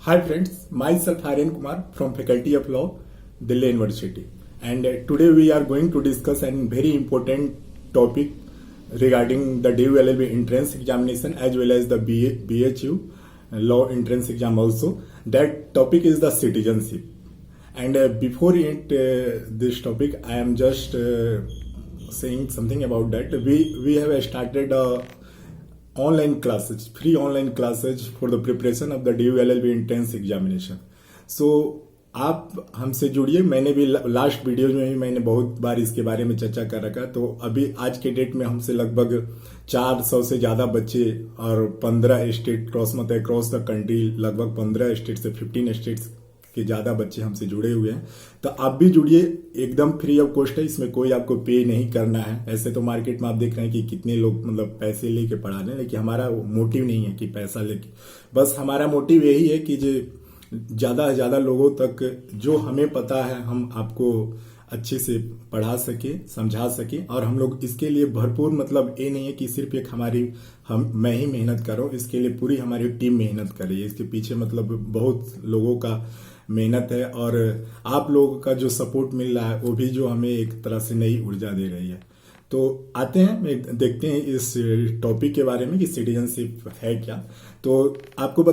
Hi friends, myself Aryan Kumar from Faculty of Law, Delhi University, and today we are going to discuss a very important topic regarding the DU LLB entrance examination as well as the BHU law entrance exam also. That topic is the citizenship, and before this topic, I am just saying something about that. We have started online classes, free online classes for the preparation of the DU LLB entrance examination. So आप हमसे जुड़िए. मैंने भी last video में भी मैंने बहुत बार इसके बारे में चर्चा कर रखा. तो अभी आज के डेट में हमसे लगभग 400 से ज्यादा बच्चे और 15 स्टेट क्रॉस द कंट्री, लगभग 15 स्टेट से 15 स्टेट्स के ज्यादा बच्चे हमसे जुड़े हुए हैं. तो आप भी जुड़िए, एकदम फ्री ऑफ कॉस्ट है. इसमें कोई आपको पे नहीं करना है. ऐसे तो मार्केट में आप देख रहे हैं कि कितने लोग मतलब पैसे लेके पढ़ा रहे हैं, लेकिन हमारा मोटिव नहीं है कि पैसा लेके. बस हमारा मोटिव यही है कि जो ज्यादा से ज्यादा लोगों तक जो हमें पता है हम आपको अच्छे से पढ़ा सके, समझा सके. और हम लोग इसके लिए भरपूर, मतलब ये नहीं है कि सिर्फ एक मैं ही मेहनत कर रहा हूँ. इसके लिए पूरी हमारी टीम मेहनत कर रही है. इसके पीछे मतलब बहुत लोगों का मेहनत है और आप लोगों का जो सपोर्ट मिल रहा है वो भी जो हमें एक तरह से नई ऊर्जा दे रही है. तो आते हैं, देखते हैं इस टॉपिक के बारे में कि सिटीजनशिप है क्या. तो आपको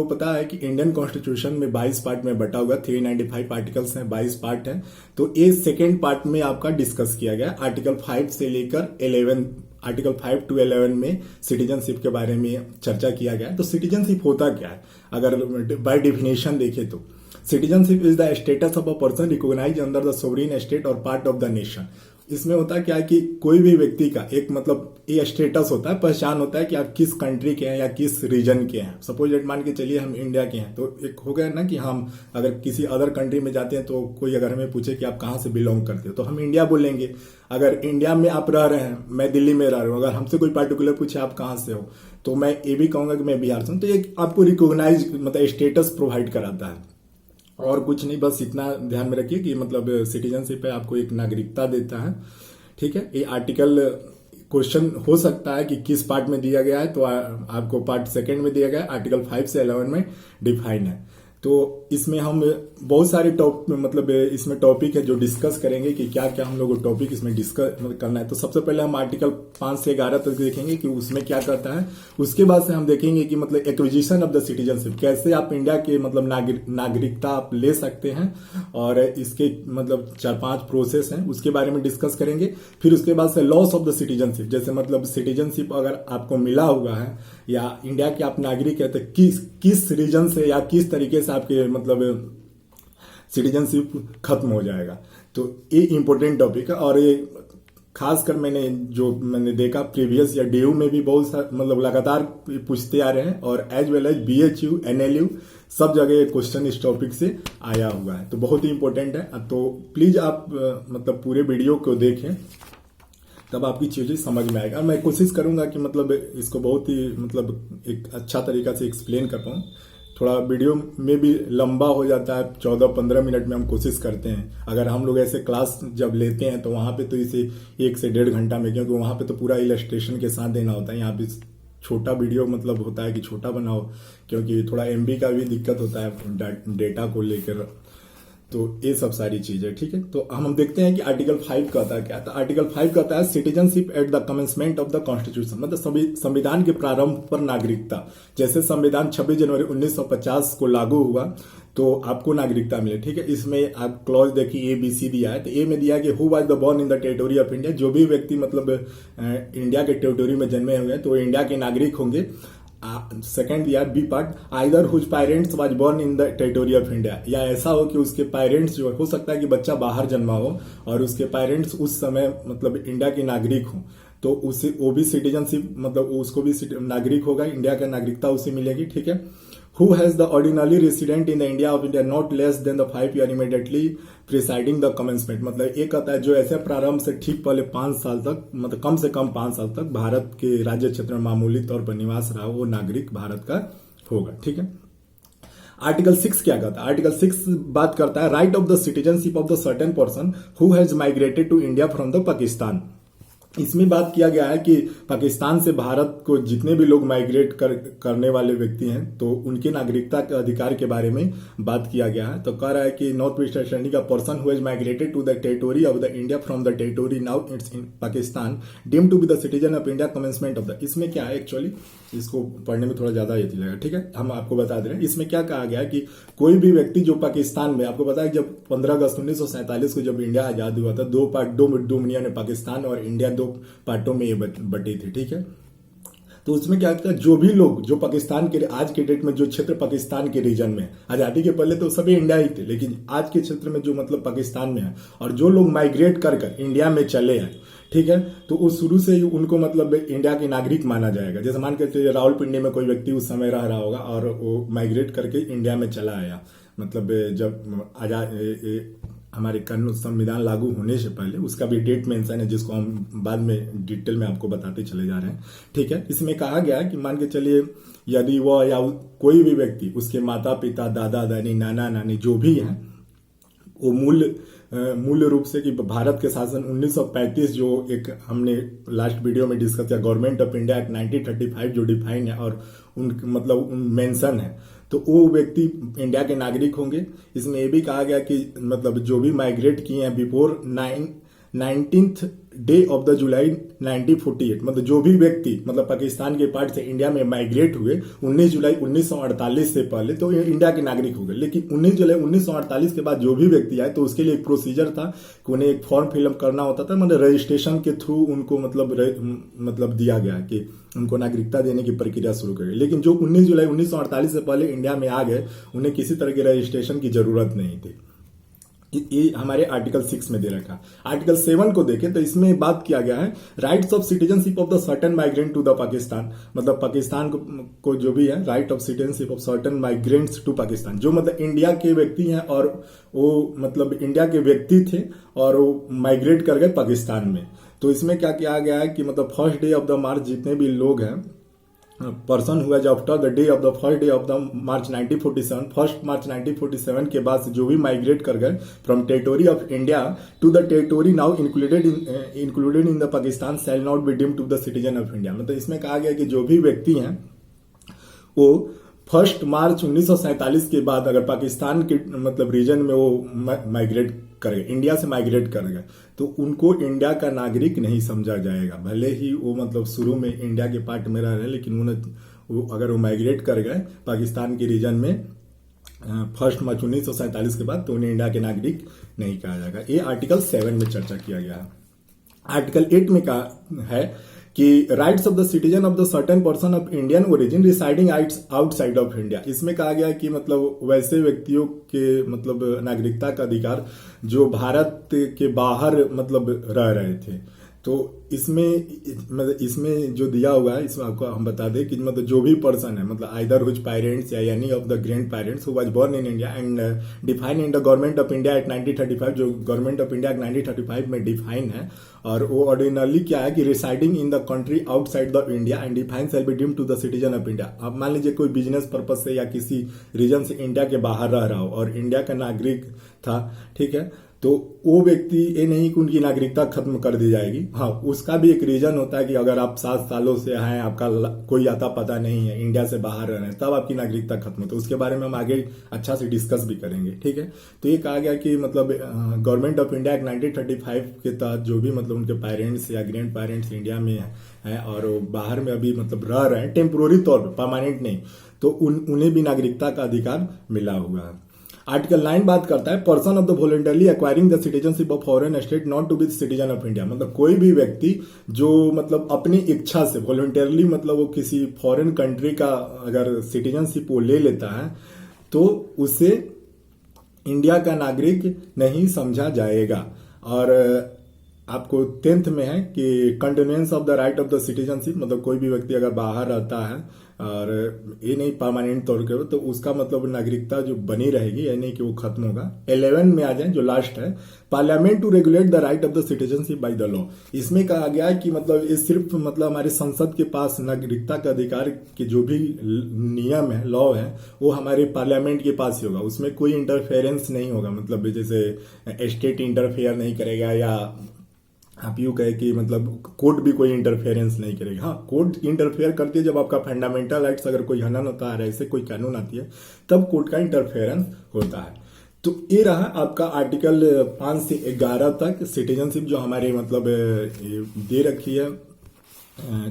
पता है कि इंडियन कॉन्स्टिट्यूशन में 22 पार्ट में बटा हुआ, 395 आर्टिकल्स हैं, 22 पार्ट हैं. तो ये सेकेंड पार्ट में आपका डिस्कस किया गया. आर्टिकल 5 से लेकर 11, आर्टिकल 5 to 11 में सिटीजनशिप के बारे में चर्चा किया गया. तो सिटीजनशिप होता क्या है अगर बाय डेफिनेशन देखें तो citizenship is the status of a person recognise under the sovereign state और पार्ट ऑफ द नेशन. इसमें होता क्या है कि कोई भी व्यक्ति का एक मतलब ये स्टेटस होता है, पहचान होता है कि आप किस कंट्री के हैं या किस रीजन के हैं. सपोज दैट मान के चलिए हम इंडिया के हैं, तो एक हो गया ना कि हम अगर किसी अदर कंट्री में जाते हैं तो कोई अगर हमें पूछे कि आप कहाँ से बिलोंग करते हो तो हम इंडिया बोलेंगे. अगर इंडिया में आप रह रहे हैं, मैं दिल्ली में रह रहा हूँ, अगर हमसे कोई पार्टिकुलर पूछे आप कहाँ से हो तो मैं ये भी कहूंगा कि मैं बिहार से हूँ. तो ये आपको रिकॉग्नाइज मतलब स्टेटस प्रोवाइड कराता है और कुछ नहीं. बस इतना ध्यान में रखिए कि मतलब सिटीजनशिप है आपको एक नागरिकता देता है. ठीक है, ये आर्टिकल क्वेश्चन हो सकता है कि किस पार्ट में दिया गया है, तो आपको पार्ट सेकंड में दिया गया है. आर्टिकल 5 से 11 में डिफाइन है. तो इसमें हम बहुत सारे मतलब इसमें टॉपिक है जो डिस्कस करेंगे कि क्या क्या हम लोग को टॉपिक इसमें डिस्कस करना है. तो सबसे पहले हम आर्टिकल 5 से 11 तक देखेंगे कि उसमें क्या करता है. उसके बाद से हम देखेंगे कि मतलब एक्विजिशन ऑफ द सिटीजनशिप, कैसे आप इंडिया के मतलब नागरिकता आप ले सकते हैं और इसके मतलब 4-5 प्रोसेस हैं, उसके बारे में डिस्कस करेंगे. फिर उसके बाद से लॉस ऑफ द सिटीजनशिप, जैसे मतलब सिटीजनशिप अगर आपको मिला हुआ है या इंडिया के आप नागरिक है तो किस रीजन से या किस तरीके से आपके मतलब सिटीजनशिप खत्म हो जाएगा. तो ये इंपॉर्टेंट टॉपिक है और ये खासकर मैंने देखा प्रीवियस या डीयू में भी बहुत मतलब लगातार पूछते आ रहे हैं और as well as BHU, NLU सब जगह क्वेश्चन इस टॉपिक से आया हुआ है. तो बहुत ही इंपॉर्टेंट है. तो प्लीज आप मतलब पूरे वीडियो को देखें, तब आपकी चीजें समझ में आएगा. मैं कोशिश करूंगा कि मतलब इसको बहुत ही मतलब एक अच्छा तरीका से एक्सप्लेन कर पाऊं. थोड़ा वीडियो में भी लंबा हो जाता है, 14-15 मिनट में हम कोशिश करते हैं. अगर हम लोग ऐसे क्लास जब लेते हैं तो वहां पे तो इसे 1 से 1.5 घंटा में, क्योंकि वहां पे तो पूरा इलस्ट्रेशन के साथ देना होता है. यहाँ पे छोटा वीडियो मतलब होता है कि छोटा बनाओ, क्योंकि थोड़ा एमबी का भी दिक्कत होता है डेटा को लेकर. तो ये सब सारी चीजें ठीक है. तो हम देखते हैं कि आर्टिकल 5 कहता है क्या. तो आर्टिकल 5 कहता है citizenship at the commencement of the constitution, मतलब संविधान के प्रारंभ पर नागरिकता. जैसे संविधान 26 जनवरी 1950 को लागू हुआ तो आपको नागरिकता मिले. ठीक है, इसमें आप क्लॉज देखिए ABC दिया है. तो ए में दिया कि who was the born in the territory of India, जो भी व्यक्ति मतलब इंडिया के टेरिटोरी में जन्मे हुए हैं तो इंडिया के नागरिक होंगे. सेकंड दिया B part, either whose parents was born in the territory of India, या ऐसा हो कि उसके पेरेंट्स जो हो सकता है कि बच्चा बाहर जन्मा हो और उसके पेरेंट्स उस समय मतलब इंडिया के नागरिक हो, तो उसे वो भी सिटीजनशिप मतलब उसको भी नागरिक होगा, इंडिया का नागरिकता उसे मिलेगी. ठीक है. Who has the ordinarily resident in the India of India not less than the 5 year immediately preceding the commencement, मतलब एक कहता है जो ऐसे प्रारंभ से ठीक पहले 5 साल तक, मतलब कम से कम 5 साल तक भारत के राज्य क्षेत्र में मामूली तौर पर निवास रहा, वो नागरिक भारत का होगा. ठीक है. आर्टिकल 6 क्या कहता है. आर्टिकल 6 बात करता है right of the citizenship of the certain person who has migrated to India from the Pakistan. इसमें बात किया गया है कि पाकिस्तान से भारत को जितने भी लोग माइग्रेट करने वाले व्यक्ति हैं तो उनके नागरिकता के अधिकार के बारे में बात किया गया है। तो कह रहा है कि नॉर्थ ईस्ट श्रेणी का person who has migrated to the territory of the India from the territory now it's in Pakistan deem to be the citizen of India commencement of the. इसमें क्या है एक्चुअली, इसको पढ़ने में थोड़ा ज्यादा ये लगेगा, ठीक है, हम आपको बता दे रहे हैं। इसमें क्या कहा गया है कि कोई भी व्यक्ति जो पाकिस्तान में, आपको पता है जब 15 अगस्त 1947 को जब इंडिया आजाद हुआ था, दो दुनिया ने पाकिस्तान और इंडिया दो पार्टों में ये बटी थी, ठीक है। तो उसमें क्या था, जो भी लोग जो पाकिस्तान के आज के डेट में जो क्षेत्र पाकिस्तान के रीजन में, आजादी के पहले तो सभी इंडिया ही थे, लेकिन आज के क्षेत्र में जो मतलब पाकिस्तान में है और जो लोग माइग्रेट कर इंडिया में चले हैं, ठीक है, तो वो शुरू से ही उनको मतलब इंडिया के नागरिक माना जाएगा। जैसे मान के चलिए रावलपिंडी में कोई व्यक्ति उस समय रह रहा होगा और वो माइग्रेट करके इंडिया में चला आया, मतलब जब आजाद हमारे कानून संविधान लागू होने से पहले, उसका भी डेट मेंशन है जिसको हम बाद में डिटेल में आपको बताते चले जा रहे हैं, ठीक है। इसमें कहा गया है कि मान के चलिए यदि वह या कोई भी व्यक्ति, उसके माता पिता, दादा दादी, नाना नानी जो भी हैं, वो मूल रूप से कि भारत के शासन 1935 जो एक हमने लास्ट वीडियो में डिस्कस किया, गवर्नमेंट ऑफ इंडिया एक्ट 1935 जो डिफाइन है और उन मतलब मेंशन है, तो वो व्यक्ति इंडिया के नागरिक होंगे। इसमें ये भी कहा गया कि मतलब जो भी माइग्रेट किए हैं before 19th day of the जुलाई 1948, मतलब जो भी व्यक्ति मतलब पाकिस्तान के पार्ट से इंडिया में माइग्रेट हुए 19 जुलाई 1948 से पहले, तो ये इंडिया के नागरिक हो गए। लेकिन 19 जुलाई 1948 के बाद जो भी व्यक्ति आए तो उसके लिए एक प्रोसीजर था कि उन्हें एक फॉर्म फिलअप करना होता था, मतलब रजिस्ट्रेशन के थ्रू उनको मतलब दिया गया कि उनको नागरिकता देने की प्रक्रिया शुरू करें। लेकिन जो 19 जुलाई 1948 से पहले इंडिया में आ गए, उन्हें किसी तरह के रजिस्ट्रेशन की जरूरत नहीं थी। ये हमारे आर्टिकल 6 में दे रखा। आर्टिकल 7 को देखें तो इसमें बात किया गया है rights of citizenship of the certain migrant to the Pakistan, मतलब पाकिस्तान को जो भी है right of citizenship of certain migrants to Pakistan, जो मतलब इंडिया के व्यक्ति हैं और वो मतलब इंडिया के व्यक्ति थे और वो माइग्रेट कर गए पाकिस्तान में। तो इसमें क्या किया गया है कि मतलब first day of the March जितने भी लोग हैं, पर्सन हुआ जो after the day of the first day of the March 1947, first March 1947 के बाद से जो भी माइग्रेट कर गए from territory of India to the territory now included in the Pakistan shall not be deemed to the citizen of India. मतलब इसमें कहा गया कि जो भी व्यक्ति हैं वो फर्स्ट मार्च 1947 के बाद अगर पाकिस्तान के मतलब रीजन में वो माइग्रेट कर गए, इंडिया से माइग्रेट कर गए, तो उनको इंडिया का नागरिक नहीं समझा जाएगा। भले ही वो मतलब शुरू में इंडिया के पार्ट में रह रहे, लेकिन अगर वो माइग्रेट कर गए पाकिस्तान के रीजन में फर्स्ट मार्च 1947 के बाद, तो उन्हें इंडिया के नागरिक नहीं कहा जाएगा। ये आर्टिकल 7 में चर्चा किया गया है। आर्टिकल 8 में कहा है कि rights of the citizen of the certain person of Indian origin residing outside of India. इसमें कहा गया कि मतलब वैसे व्यक्तियों के मतलब नागरिकता का अधिकार जो भारत के बाहर मतलब रह रहे थे। तो इसमें जो दिया हुआ है, इसमें आपको हम बता दें कि मतलब जो भी पर्सन है, मतलब आइदर हुज पेरेंट्स या any of the grandparents who was born in India and define in the government of India act 1935, जो गवर्नमेंट ऑफ इंडिया एक्ट 1935 में डिफाइन है, और वो ऑर्डिनरली क्या है कि residing in the country outside the India and define shall be deemed to the citizen of India. अब मान लीजिए कोई बिजनेस पर्पज से या किसी रीजन से इंडिया के बाहर रह रहा हो और इंडिया का नागरिक था, ठीक है, तो वो व्यक्ति ये नहीं कि उनकी नागरिकता खत्म कर दी जाएगी। हाँ, उसका भी एक रीजन होता है कि अगर आप 7 सालों से हैं, आपका कोई आता पता नहीं है, इंडिया से बाहर रह रहे हैं, तब आपकी नागरिकता खत्म होती है। उसके बारे में हम आगे अच्छा से डिस्कस भी करेंगे, ठीक है। तो ये कहा गया कि मतलब गवर्नमेंट ऑफ इंडिया एक्ट 1935 के तहत जो भी मतलब उनके पेरेंट्स या ग्रैंड पेरेंट्स इंडिया में हैं और बाहर में अभी मतलब रह रहे हैं टेम्पोररी तौर पर, परमानेंट नहीं, तो उन्हें भी नागरिकता का अधिकार मिला हुआ है। आर्टिकल 9 बात करता है person of the voluntarily acquiring the citizenship of foreign state not to be citizen of India. मतलब कोई भी व्यक्ति जो मतलब अपनी इच्छा से वॉलंटरली मतलब वो किसी फॉरेन कंट्री का अगर सिटीजनशिप वो ले लेता है, तो उसे इंडिया का नागरिक नहीं समझा जाएगा। और आपको 10th में है कि continuance of the right of the citizenship, मतलब कोई भी व्यक्ति अगर बाहर रहता है और ये नहीं परमानेंट तौर पर, तो उसका मतलब नागरिकता जो बनी रहेगी, ये नहीं कि वो खत्म होगा। 11 में आ जाए जो लास्ट है, parliament to regulate the right of the citizenship by the law. इसमें कहा गया है कि मतलब ये सिर्फ मतलब हमारे संसद के पास नागरिकता का अधिकार के जो भी नियम है, लॉ है, वो हमारे पार्लियामेंट के पास ही होगा। उसमें कोई इंटरफेरेंस नहीं होगा, मतलब जैसे स्टेट इंटरफेयर नहीं करेगा या आप यूँ कहे कि मतलब कोर्ट भी कोई इंटरफेरेंस नहीं करेगी। हाँ, कोर्ट इंटरफेयर करती है जब आपका फंडामेंटल राइट्स अगर कोई हनन होता है, ऐसे कोई कानून आती है, तब कोर्ट का इंटरफेरेंस होता है। तो ये रहा आपका आर्टिकल 5 से 11 तक सिटीजनशिप जो हमारे मतलब दे रखी है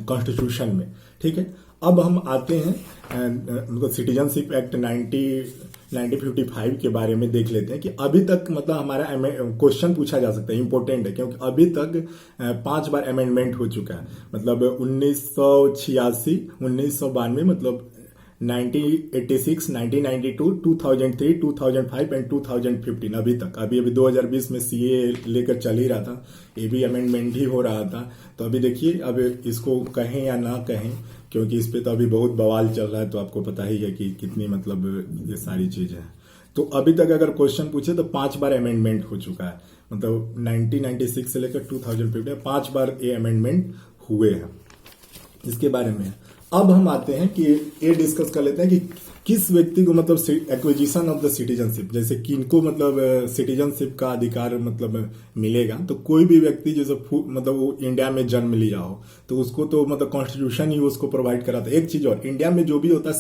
कॉन्स्टिट्यूशन में। ठीक है, अब हम आते हैं मतलब सिटीजनशिप एक्ट 1955 के बारे में देख लेते हैं कि अभी तक मतलब हमारा क्वेश्चन पूछा जा सकता है, इंपॉर्टेंट है क्योंकि अभी तक 5 बार अमेंडमेंट हो चुका है। मतलब 1986, 1992, मतलब 1986, 1992, 2003, 2005 एंड 2015 अभी तक। अभी 2020 में सीए लेकर चल ही रहा था, ये भी अमेंडमेंट ही हो रहा था। तो अभी देखिए अब इसको कहें या ना कहें, क्योंकि इस पे तो अभी बहुत बवाल चल रहा है, तो आपको पता ही है कि कितनी मतलब ये सारी चीजें हैं। तो अभी तक अगर क्वेश्चन पूछे तो 5 बार अमेंडमेंट हो चुका है, मतलब 1996 से लेकर 2015 5 बार ये अमेंडमेंट हुए हैं। इसके बारे में अब हम आते हैं कि ये डिस्कस कर लेते हैं कि किस व्यक्ति को मतलब एक्विजिशन ऑफ द सिटीजनशिप, जैसे किनको मतलब सिटीजनशिप का अधिकार मतलब मिलेगा। तो कोई भी व्यक्ति जैसे मतलब वो इंडिया में जन्म लिया हो तो उसको तो मतलब कॉन्स्टिट्यूशन ही उसको प्रोवाइड कराता है। एक चीज और, इंडिया में जो भी होता है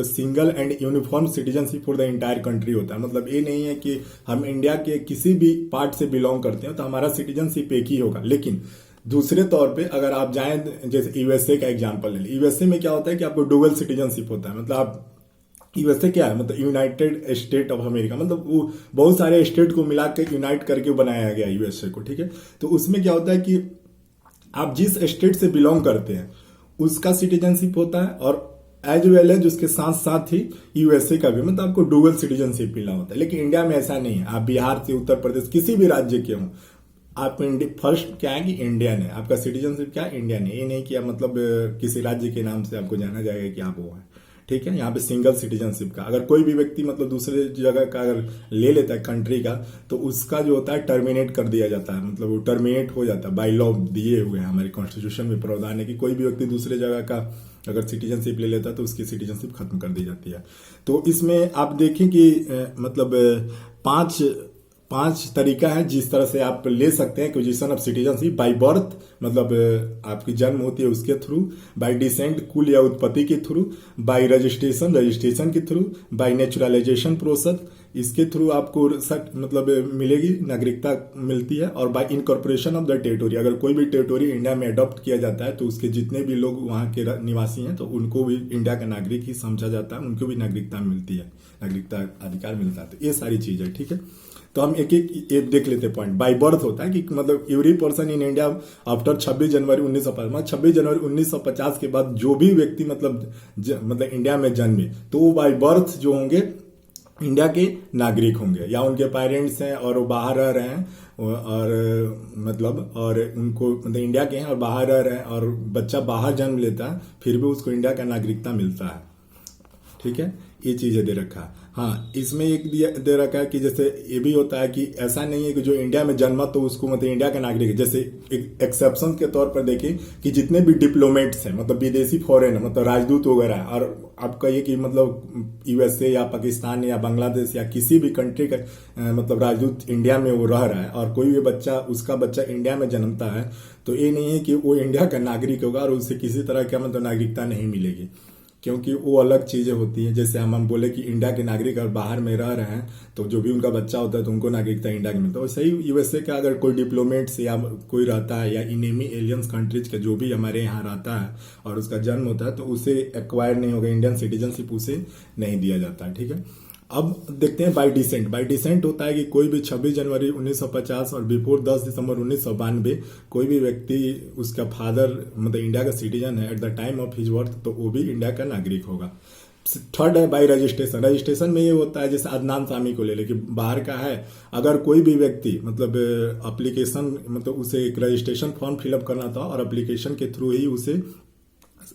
single and uniform citizenship for the entire country होता है। मतलब ये नहीं है कि हम इंडिया के किसी भी पार्ट से बिलोंग करते हैं तो हमारा सिटीजनशिप एक ही होगा। लेकिन दूसरे तौर पे अगर आप जाएं, जैसे यूएसए का एग्जांपल ले लें, यूएसए में क्या होता है कि आपको डुअल सिटीजनशिप होता है। मतलब आप यूएसए क्या है, मतलब यूनाइटेड स्टेट ऑफ अमेरिका, मतलब वो बहुत सारे स्टेट को मिला के यूनाइट करके बनाया गया यूएसए को। ठीक है, तो उसमें क्या होता है कि आप जिस स्टेट से बिलोंग करते हैं उसका सिटीजनशिप होता है, और एज वेल एज उसके साथ साथ ही यूएसए का भी, मतलब आपको डुअल सिटीजनशिप मिला होता है। लेकिन इंडिया में ऐसा नहीं है। आप बिहार से, उत्तर प्रदेश, किसी भी राज्य के हों, आप फर्स्ट क्या है कि इंडियन है, आपका सिटीजनशिप क्या है, इंडियन है। ये नहीं कि आप मतलब किसी राज्य के नाम से आपको जाना जाएगा कि आप वो है। ठीक है, यहाँ पे सिंगल सिटीजनशिप का अगर कोई भी व्यक्ति मतलब दूसरे जगह का अगर ले लेता है कंट्री का, तो उसका जो होता है टर्मिनेट कर दिया जाता है, मतलब वो टर्मिनेट हो जाता है। बाय लॉ दिए हुए हैं हमारे कॉन्स्टिट्यूशन में प्रावधान है कि कोई भी व्यक्ति दूसरे जगह का अगर सिटीजनशिप ले लेता है तो उसकी सिटीजनशिप खत्म कर दी जाती है। तो इसमें आप देखें कि मतलब पांच तरीका है जिस तरह से आप ले सकते हैं acquisition of citizenship. By birth, मतलब आपकी जन्म होती है उसके थ्रू। बाय डिसेंट, कुल या उत्पत्ति के थ्रू। बाय रजिस्ट्रेशन के थ्रू। बाय नेचुरलाइजेशन प्रोसेस, इसके थ्रू आपको मतलब मिलेगी, नागरिकता मिलती है। और bye incorporation of the territory, अगर कोई भी टेरिटोरी इंडिया में अडॉप्ट किया जाता है तो उसके जितने भी लोग वहां के निवासी हैं तो उनको भी इंडिया का नागरिक ही समझा जाता है, उनको भी नागरिकता मिलती है, नागरिकता अधिकार मिलता है। तो ये सारी चीज है। ठीक है, तो हम एक एक देख लेते हैं पॉइंट। बाय बर्थ होता है कि मतलब every person in India after 26 जनवरी 1950, 26 जनवरी 1950 के बाद जो भी व्यक्ति मतलब इंडिया में जन्मे तो वो बाय बर्थ जो होंगे इंडिया के नागरिक होंगे, या उनके पेरेंट्स हैं और वो बाहर रह रहे हैं और मतलब और उनको मतलब इंडिया के हैं और बाहर रह रहे हैं, और बच्चा बाहर जन्म लेता है फिर भी उसको इंडिया का नागरिकता मिलता है। ठीक है, ये चीजें दे रखा है। हाँ, इसमें एक दे रखा है कि जैसे ये भी होता है कि ऐसा नहीं है कि जो इंडिया में जन्मा तो उसको मतलब इंडिया का नागरिक है। जैसे एक एक्सेप्शन के तौर पर देखें कि जितने भी डिप्लोमेट्स हैं, मतलब विदेशी फॉरेन, मतलब राजदूत वगैरह, और आप कहिए कि मतलब यूएसए या पाकिस्तान या बांग्लादेश या किसी भी कंट्री का मतलब राजदूत इंडिया में वो रह रहा है और कोई भी बच्चा, उसका बच्चा इंडिया में जन्मता है, तो ये नहीं है कि वो इंडिया का नागरिक होगा और उसे किसी तरह का मतलब नागरिकता नहीं मिलेगी, क्योंकि वो अलग चीजें होती हैं। जैसे हम बोले कि इंडिया के नागरिक अगर बाहर में रह रहे हैं तो जो भी उनका बच्चा होता है तो उनको नागरिकता इंडिया की मिलता है। वैसे ही यूएसए का अगर कोई डिप्लोमेट्स या कोई रहता है, या इनेमी एलियंस कंट्रीज का जो भी हमारे यहाँ रहता है और उसका जन्म होता है तो उसे एक्वायर नहीं होगा, इंडियन सिटीजनशिप उसे नहीं दिया जाता है। ठीक है, अब देखते हैं बाय डिसेंट। बाय डिसेंट होता है कि कोई भी 26 जनवरी 1950 और बिफोर 10 दिसंबर 1992 कोई भी व्यक्ति, उसका फादर मतलब इंडिया का सिटीजन है at the time of his birth, तो वो भी इंडिया का नागरिक होगा। थर्ड है बाय रजिस्ट्रेशन। रजिस्ट्रेशन में ये होता है जैसे अदनान सामी को ले लेके बाहर का है, अगर कोई भी व्यक्ति मतलब एप्लीकेशन, मतलब उसे एक रजिस्ट्रेशन फॉर्म फिलअप करना था और एप्लीकेशन के थ्रू ही उसे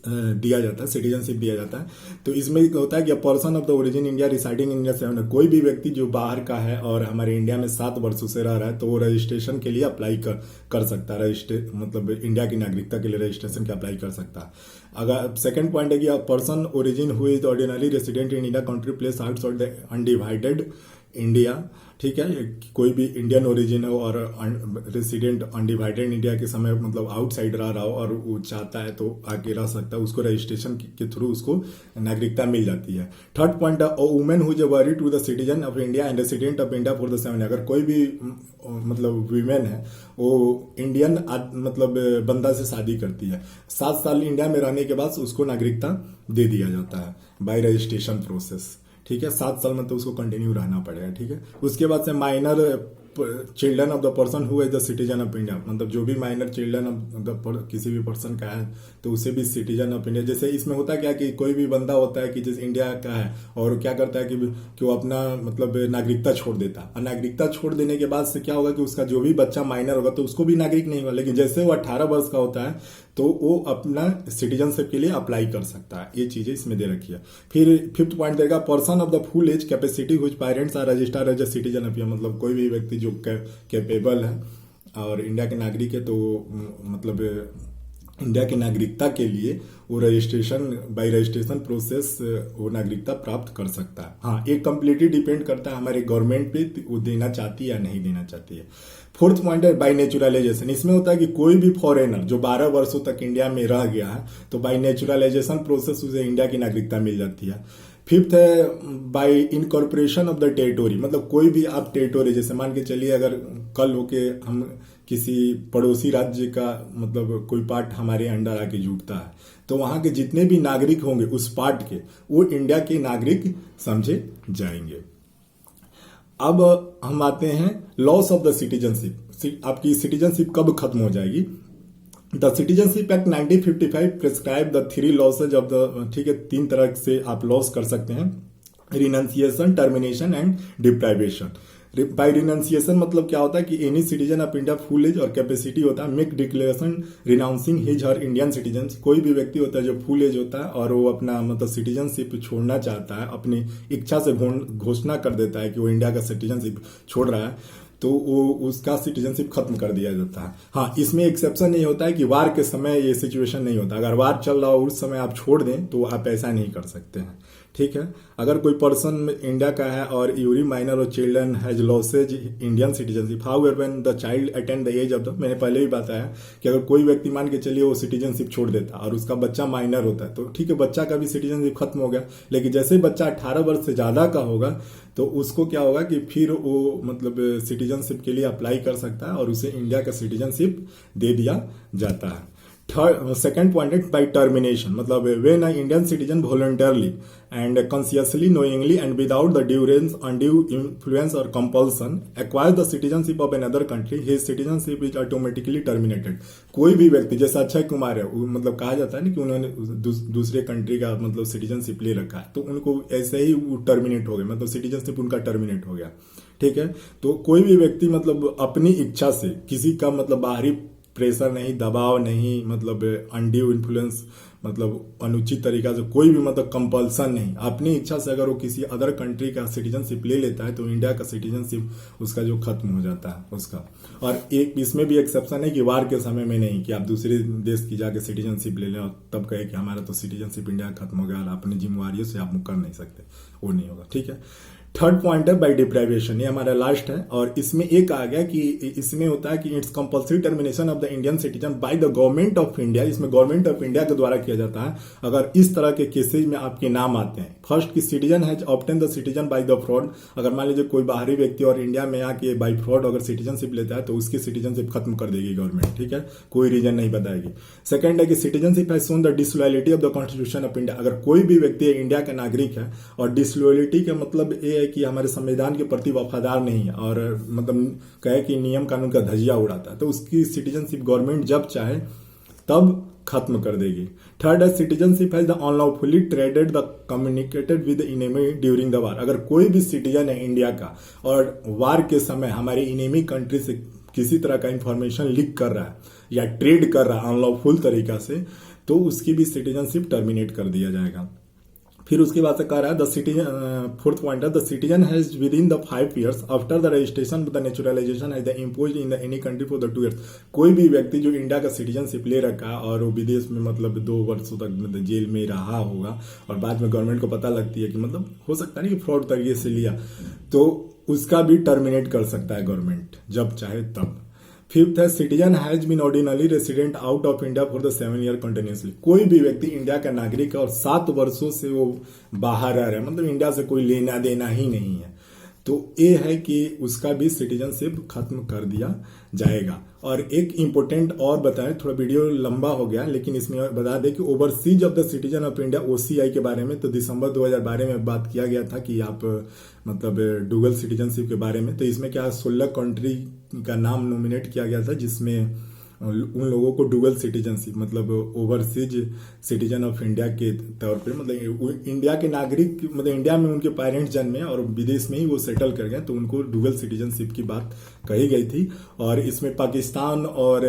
दिया जाता है, सिटीजनशिप दिया जाता है। तो इसमें होता है कि person of the origin India residing in India 7, कोई भी व्यक्ति जो बाहर का है और हमारे इंडिया में 7 वर्षों से रह रहा है तो वो रजिस्ट्रेशन के लिए अप्लाई कर सकता है, मतलब इंडिया की नागरिकता के लिए रजिस्ट्रेशन के अप्लाई कर सकता है। अगर सेकंड पॉइंट है कि person origin who is ordinary resident in India country place outside the undivided India, ठीक है, कोई भी इंडियन ओरिजिन हो और रेसिडेंट अनडिवाइडेड इंडिया के समय मतलब आउटसाइड रहा हो और वो चाहता है तो आगे रह सकता है, उसको रजिस्ट्रेशन के थ्रू उसको नागरिकता मिल जाती है। Third point, women who is worry to the citizen of India and resident of India for the 7, अगर कोई भी मतलब वीमेन है वो इंडियन मतलब बंदा से शादी करती है, 7 साल इंडिया में रहने के बाद उसको नागरिकता दे दिया जाता है बाय रजिस्ट्रेशन प्रोसेस, ठीक है। 7 साल में तो उसको कंटिन्यू रहना पड़ेगा, ठीक है। उसके बाद से minor children of the person who is the citizen of India, मतलब जो भी माइनर चिल्ड्रन ऑफ द किसी भी पर्सन का है तो उसे भी सिटीजन ऑफ इंडिया। जैसे इसमें होता क्या कि कोई भी बंदा होता है कि जैसे इंडिया का है और क्या करता है कि वो अपना मतलब नागरिकता छोड़ देता है, और नागरिकता छोड़ देने के बाद से क्या होगा कि उसका जो भी बच्चा माइनर होगा तो उसको भी नागरिक नहीं होगा, लेकिन जैसे वो 18 वर्ष का होता है तो वो अपना सिटीजनशिप के लिए अप्लाई कर सकता है। ये चीजें इसमें दे रखी है। फिर 5th पॉइंट देगा, person of the full age capacity whose parents are registered as a citizen of India, मतलब कोई भी व्यक्ति जो कैपेबल है और इंडिया के नागरिक है तो मतलब इंडिया की नागरिकता के लिए वो रजिस्ट्रेशन बाय रजिस्ट्रेशन प्रोसेस वो नागरिकता प्राप्त कर सकता है। हाँ, ये कंप्लीटली डिपेंड करता है हमारे गवर्नमेंट पे, वो देना चाहती है या नहीं देना चाहती है। 4th पॉइंट है बाय नेचुरलाइजेशन, इसमें होता है कि कोई भी फॉरेनर जो 12 वर्षों तक इंडिया में रह गया है तो बाय नेचुरलाइजेशन प्रोसेस उसे इंडिया की नागरिकता मिल जाती है। 5th है bye incorporation of the territory, मतलब कोई भी आप टेरिटोरी, जैसे मान के चलिए अगर कल होके हम किसी पड़ोसी राज्य का मतलब कोई पार्ट हमारे अंडर आके जुटता है तो वहां के जितने भी नागरिक होंगे उस पार्ट के वो इंडिया के नागरिक समझे जाएंगे। अब हम आते हैं लॉस ऑफ द सिटीजनशिप, आपकी सिटीजनशिप कब खत्म हो जाएगी। The citizenship act 1955 prescribe the 3 losses of the, ठीक है, 3 तरह से आप लॉस कर सकते हैं, renunciation, termination and deprivation. By renunciation मतलब क्या होता है कि any citizen of India full age और कैपेसिटी होता है make declaration renouncing his her Indian citizen, कोई भी व्यक्ति होता है जो फुल एज होता है और वो अपना मतलब सिटीजनशिप छोड़ना चाहता है, अपनी इच्छा से घोषणा कर देता है कि वो इंडिया का सिटीजनशिप छोड़ रहा है तो वो उसका सिटीजनशिप खत्म कर दिया जाता है। हाँ, इसमें एक्सेप्शन नहीं होता है कि वार के समय ये सिचुएशन नहीं होता, अगर वार चल रहा हो उस समय आप छोड़ दें तो आप ऐसा नहीं कर सकते हैं, ठीक है। अगर कोई पर्सन इंडिया का है और यूरी माइनर और children has loses Indian citizenship, however when the child attend the age of the, मैंने पहले भी बताया कि अगर कोई व्यक्ति मान के चलिए वो सिटीजनशिप छोड़ देता और उसका बच्चा माइनर होता है तो ठीक है, बच्चा का भी सिटीजनशिप खत्म हो गया, लेकिन जैसे बच्चा 18 वर्ष से ज्यादा का होगा तो उसको क्या होगा कि फिर वो मतलब सिटीजनशिप के लिए अप्लाई कर सकता है और उसे इंडिया का सिटीजनशिप दे दिया जाता है। सेकेंड पॉइंट है बाय टर्मिनेशन, मतलब when a Indian citizen voluntarily and consciously knowingly and without the duress undue influence और compulsion acquire the citizenship of another country, his citizenship is automatically terminated. कोई भी व्यक्ति जैसे अक्षय कुमार है, मतलब कहा जाता है ना कि उन्होंने दूसरे कंट्री का मतलब सिटीजनशिप ले रखा है तो उनको ऐसे ही टर्मिनेट हो गया, मतलब सिटीजनशिप उनका टर्मिनेट हो गया, ठीक है। तो कोई भी व्यक्ति मतलब अपनी इच्छा से, किसी का मतलब बाहरी प्रेशर नहीं, दबाव नहीं, मतलब अनड्यू इन्फ्लुएंस, मतलब अनुचित तरीका से कोई भी मतलब कंपल्सन नहीं, अपनी इच्छा से अगर वो किसी अदर कंट्री का सिटीजनशिप ले लेता है तो इंडिया का सिटीजनशिप उसका जो खत्म हो जाता है उसका। और एक इसमें भी एक्सेप्शन है कि वार के समय में नहीं कि आप दूसरे देश की जाके सिटीजनशिप ले लें और तब कहे कि हमारा तो सिटीजनशिप इंडिया खत्म हो गया और अपनी जिम्मेवारियों से आप मुकर नहीं सकते, वो नहीं होगा, ठीक है। थर्ड पॉइंट है बाय डिप्राइवेशन, ये हमारा लास्ट है और इसमें एक आ गया कि इसमें होता है कि it's compulsory termination of the Indian citizen by the government of India, इसमें गवर्नमेंट ऑफ इंडिया के द्वारा किया जाता है अगर इस तरह के केसेज में आपके नाम आते हैं। फर्स्ट की citizen has obtain the citizen by the fraud, अगर मान लीजिए कोई बाहरी व्यक्ति और इंडिया में आके बाय फ्रॉड अगर सिटीजनशिप लेता है तो उसकी सिटीजनशिप खत्म कर देगी गवर्नमेंट, ठीक है, कोई रीजन नहीं बताएगी। सेकंड है कि citizenship has shown the disloyalty of the constitution of India, अगर कोई भी व्यक्ति इंडिया का नागरिक है और डिसलॉयलिटी का मतलब ये है कि हमारे संविधान के प्रति वफादार नहीं है और मतलब कहे कि नियम कानून का धजिया उड़ाता है तो उसकी सिटीजनशिप गवर्नमेंट जब चाहे तब खत्म कर देगी। थर्ड है citizenship has the unlawfully traded the communicated with enemy during the war, अगर कोई भी सिटीजन है इंडिया का और वार के समय हमारे इनेमी कंट्री से किसी तरह का इंफॉर्मेशन लीक कर रहा है या ट्रेड कर रहा है अनलॉफुल तरीका से तो उसकी भी सिटीजनशिप टर्मिनेट कर दिया जाएगा। फिर उसके बाद से कह रहा है द सिटीजन, फोर्थ पॉइंट है the citizen has with in the 5 years after the registration the naturalisation has the impose in the any country for the 2 years। कोई भी व्यक्ति जो इंडिया का सिटीजनशिप ले रखा है और वो विदेश में मतलब 2 वर्षों तक मतलब जेल में रहा होगा और बाद में गवर्नमेंट को पता लगती है कि मतलब हो सकता है कि फ्रॉड तरीके से लिया, तो उसका भी टर्मिनेट कर सकता है गवर्नमेंट जब चाहे तब। फिफ्थ है citizen has been ordinary resident out of India for the 7 year continuously. कोई भी व्यक्ति इंडिया का नागरिक है और 7 वर्षों से वो बाहर रह रहा है, मतलब इंडिया से कोई लेना देना ही नहीं है, तो ये है कि उसका भी सिटीजनशिप खत्म कर दिया जाएगा। और एक इम्पोर्टेंट और बताएं, थोड़ा वीडियो लंबा हो गया लेकिन इसमें बता दें कि overseas of the citizen of India OCI के बारे में तो दिसंबर 2012 में बात किया गया था कि आप मतलब डुअल सिटीजनशिप के बारे में। तो इसमें क्या 16 कंट्री का नाम नॉमिनेट किया गया था जिसमें उन लोगों को डुअल सिटीजनशिप मतलब ओवरसीज सिटीजन ऑफ इंडिया के तौर पे मतलब इंडिया के नागरिक मतलब इंडिया में उनके पेरेंट्स जन्मे और विदेश में ही वो सेटल कर गए, तो उनको डुअल सिटीजनशिप की बात कही गई थी। और इसमें पाकिस्तान और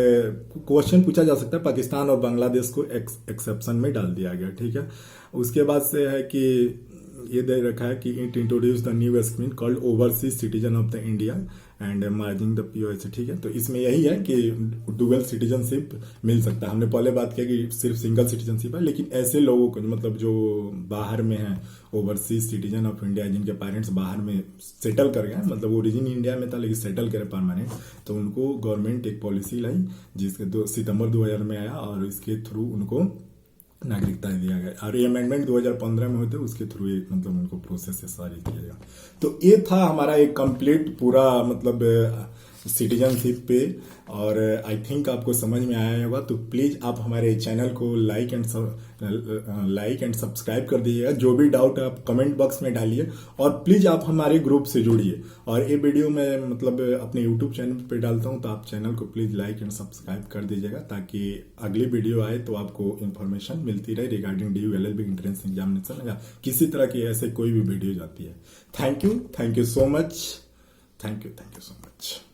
क्वेश्चन पूछा जा सकता है, पाकिस्तान और बांग्लादेश को एक्सेप्शन में डाल दिया गया, ठीक है। उसके बाद से है कि ये दे रखा है कि it introduce the new scheme called overseas citizen of the India and margin the POS, ठीक है। तो इसमें यही है कि डुअल सिटीजनशिप मिल सकता है। हमने पहले बात किया कि सिर्फ सिंगल सिटीजनशिप है, लेकिन ऐसे लोगों को मतलब जो बाहर में है ओवरसीज सिटीजन ऑफ इंडिया जिनके पेरेंट्स बाहर में सेटल कर गए, मतलब ओरिजिन इंडिया में था लेकिन सेटल करे परमानेंट, तो उनको गवर्नमेंट एक पॉलिसी लाई जिसके सितंबर 2000 में आया और इसके थ्रू उनको नागरिकता दिया गया। और ये अमेंडमेंट 2015 में होते उसके थ्रू मतलब उनको प्रोसेस सारी किया गया। तो ये था हमारा एक कंप्लीट पूरा मतलब सिटीजनशिप पे, और आई थिंक आपको समझ में आया होगा। तो प्लीज आप हमारे चैनल को लाइक एंड सब्सक्राइब कर दीजिएगा। जो भी डाउट है आप कमेंट बॉक्स में डालिए और प्लीज आप हमारे ग्रुप से जुड़िए। और ये वीडियो मैं मतलब अपने यूट्यूब चैनल पे डालता हूँ, तो आप चैनल को प्लीज लाइक एंड सब्सक्राइब कर दीजिएगा ताकि अगली वीडियो आए तो आपको इन्फॉर्मेशन मिलती रहे regarding DU LLB entrance examination या किसी तरह की ऐसे कोई भी वीडियो जाती है। Thank you so much, thank you so much.